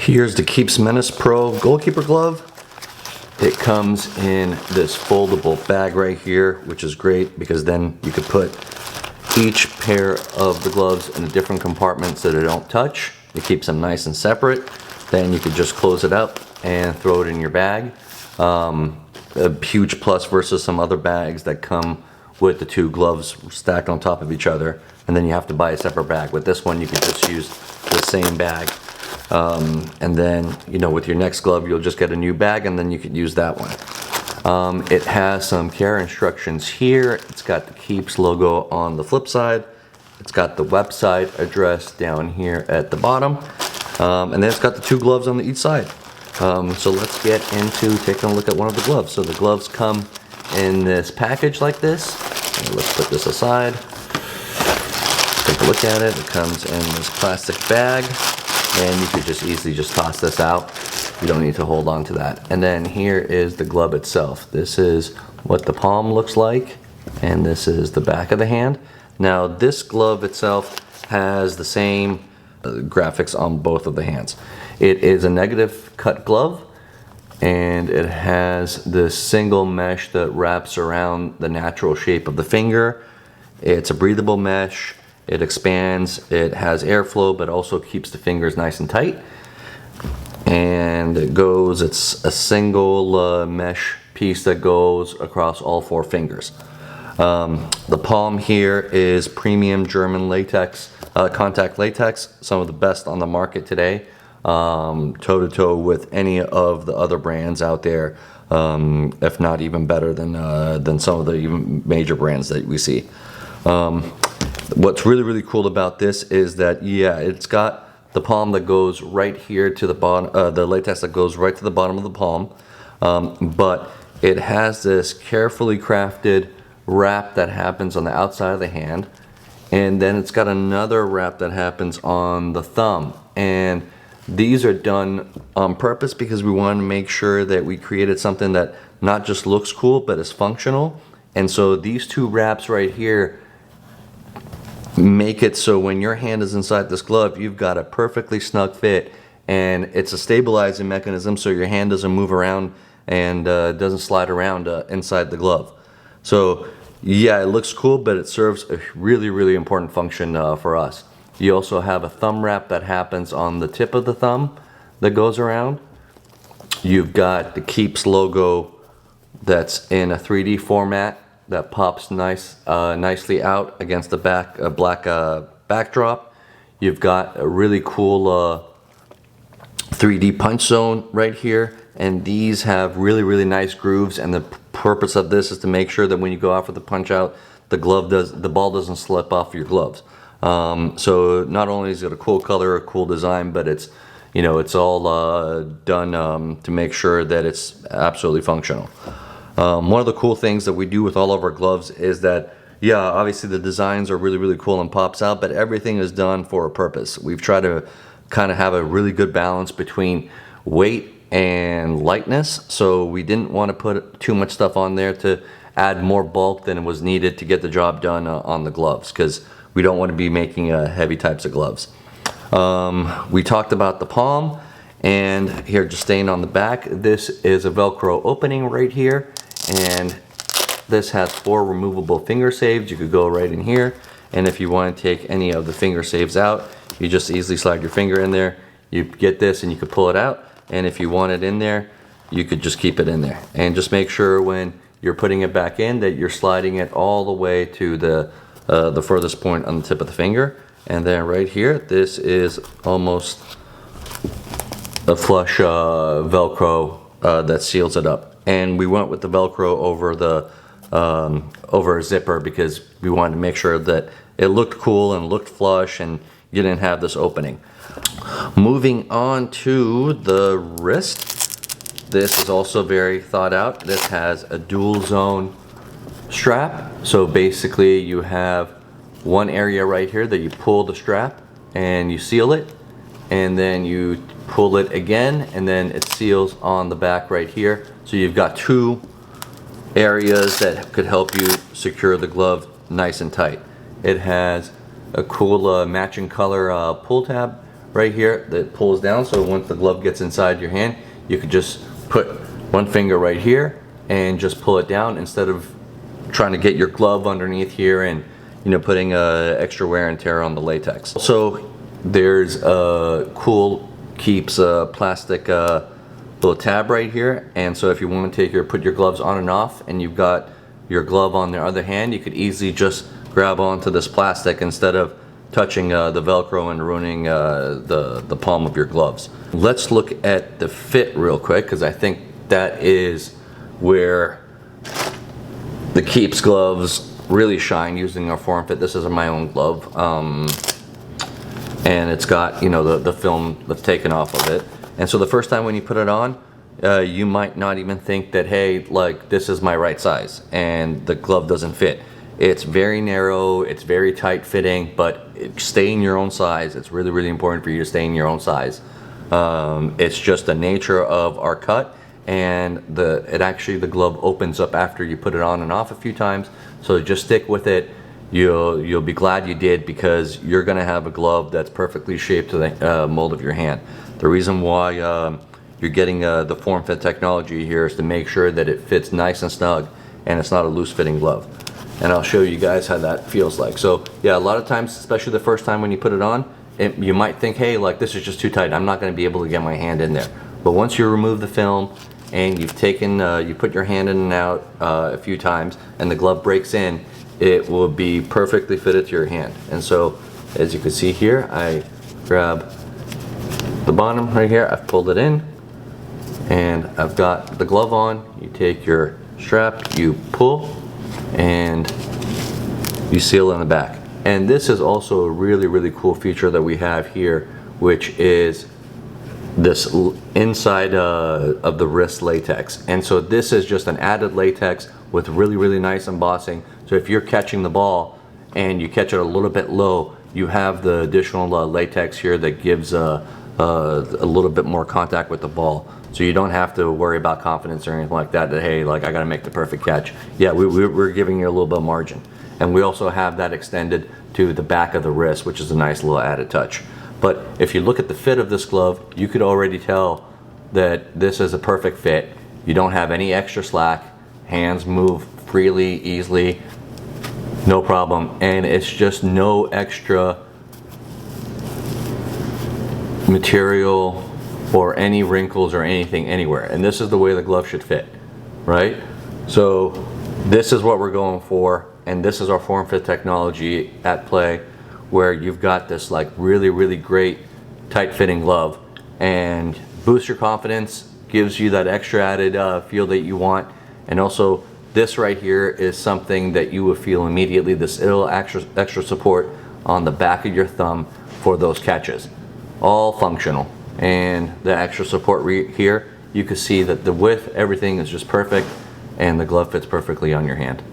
Here's the Kiepps Menace Pro Goalkeeper glove. It comes in this foldable bag right here, which is great because then you could put each pair of the gloves in a different compartment so they don't touch. It keeps them nice and separate. Then you could just close it up and throw it in your bag. A huge plus versus some other bags that come with the two gloves stacked on top of each other, and then you have to buy a separate bag. With this one, you can just use the same bag. And then, you know, with your next glove, you'll just get a new bag and then you could use that one. It has some care instructions here. It's got the Kiepps logo on the flip side. It's got the website address down here at the bottom. And then it's got the two gloves on each side. So let's get into taking a look at one of the gloves. So the gloves come in this package like this. Let's put this aside. Take a look at it. It comes in this plastic bag. And you could just easily just toss this out. You don't need to hold on to that. And then here is the glove itself. This is what the palm looks like, and this is the back of the hand. Now this glove itself has the same graphics on both of the hands. It is a negative cut glove, and it has this single mesh that wraps around the natural shape of the finger. It's a breathable mesh. It expands, it has airflow, but also keeps the fingers nice and tight. And it's a single mesh piece that goes across all four fingers. The palm here is premium German latex, contact latex, some of the best on the market today, toe to toe with any of the other brands out there, if not even better than some of the even major brands that we see. What's really cool about this is that, yeah, it's got the palm that goes right here to the bottom, the latex that goes right to the bottom of the palm, but it has this carefully crafted wrap that happens on the outside of the hand, and then it's got another wrap that happens on the thumb. And these are done on purpose because we want to make sure that we created something that not just looks cool but is functional. And so these two wraps right here make it so when your hand is inside this glove, you've got a perfectly snug fit, and it's a stabilizing mechanism so your hand doesn't move around and doesn't slide around inside the glove. So yeah, it looks cool, but it serves a really important function for us. You also have a thumb wrap that happens on the tip of the thumb that goes around. You've got the Kiepps logo that's in a 3D format that pops nicely out against the black backdrop. You've got a really cool 3D punch zone right here, and these have really nice grooves, and the purpose of this is to make sure that when you go out for the punch out, the ball doesn't slip off your gloves. So not only is it a cool color, a cool design, but it's, you know, it's all done to make sure that it's absolutely functional. One of the cool things that we do with all of our gloves is that, yeah, obviously the designs are really cool and pops out, but everything is done for a purpose. We've tried to kind of have a really good balance between weight and lightness, so we didn't want to put too much stuff on there to add more bulk than was needed to get the job done on the gloves, because we don't want to be making heavy types of gloves. We talked about the palm, and here, just staying on the back, this is a Velcro opening right here. And this has 4 removable finger saves. You could go right in here, and if you want to take any of the finger saves out, you just easily slide your finger in there. You get this and you could pull it out, and if you want it in there, you could just keep it in there. And just make sure when you're putting it back in that you're sliding it all the way to the furthest point on the tip of the finger. And then right here, this is almost a flush Velcro that seals it up. And we went with the Velcro over a zipper because we wanted to make sure that it looked cool and looked flush and you didn't have this opening. Moving on to the wrist. This is also very thought out. This has a dual zone strap. So basically you have one area right here that you pull the strap and you seal it, and then you pull it again, and then it seals on the back right here. So you've got 2 areas that could help you secure the glove nice and tight. It has a cool matching color pull tab right here that pulls down, so once the glove gets inside your hand, you could just put one finger right here and just pull it down instead of trying to get your glove underneath here and, you know, putting extra wear and tear on the latex. Also, there's a cool Kiepps plastic little tab right here, and so if you want to put your gloves on and off and you've got your glove on the other hand, you could easily just grab onto this plastic instead of touching the Velcro and ruining the palm of your gloves. Let's look at the fit real quick, because I think that is where the Kiepps gloves really shine using our form fit. This is my own glove, and it's got, you know, the film that's taken off of it. And so the first time when you put it on, you might not even think that, hey, like, this is my right size and the glove doesn't fit. It's very narrow, it's very tight fitting, but stay in your own size. It's really, really important for you to stay in your own size. It's just the nature of our cut, and the glove opens up after you put it on and off a few times. So just stick with it. You'll be glad you did, because you're gonna have a glove that's perfectly shaped to the mold of your hand. The reason why you're getting the Form Fit technology here is to make sure that it fits nice and snug and it's not a loose fitting glove. And I'll show you guys how that feels like. So yeah, a lot of times, especially the first time when you put it on, you might think, hey, like, this is just too tight, I'm not gonna be able to get my hand in there. But once you remove the film and you've taken, you put your hand in and out a few times and the glove breaks in, it will be perfectly fitted to your hand. And so, as you can see here, I grab the bottom right here, I've pulled it in, and I've got the glove on. You take your strap, you pull, and you seal in the back. And this is also a really, really cool feature that we have here, which is this inside of the wrist latex. And so this is just an added latex with really, really nice embossing. So if you're catching the ball and you catch it a little bit low, you have the additional latex here that gives a little bit more contact with the ball. So you don't have to worry about confidence or anything like that, that, hey, like, I gotta make the perfect catch. Yeah, we're giving you a little bit of margin. And we also have that extended to the back of the wrist, which is a nice little added touch. But if you look at the fit of this glove, you could already tell that this is a perfect fit. You don't have any extra slack. Hands move freely, easily, no problem. And it's just no extra material or any wrinkles or anything anywhere. And this is the way the glove should fit, right? So this is what we're going for, and this is our form fit technology at play, where you've got this, like, really, really great tight fitting glove, and boosts your confidence, gives you that extra added feel that you want. And also, this right here is something that you will feel immediately, this little extra support on the back of your thumb for those catches. All functional. And the extra support here, you can see that the width, everything is just perfect, and the glove fits perfectly on your hand.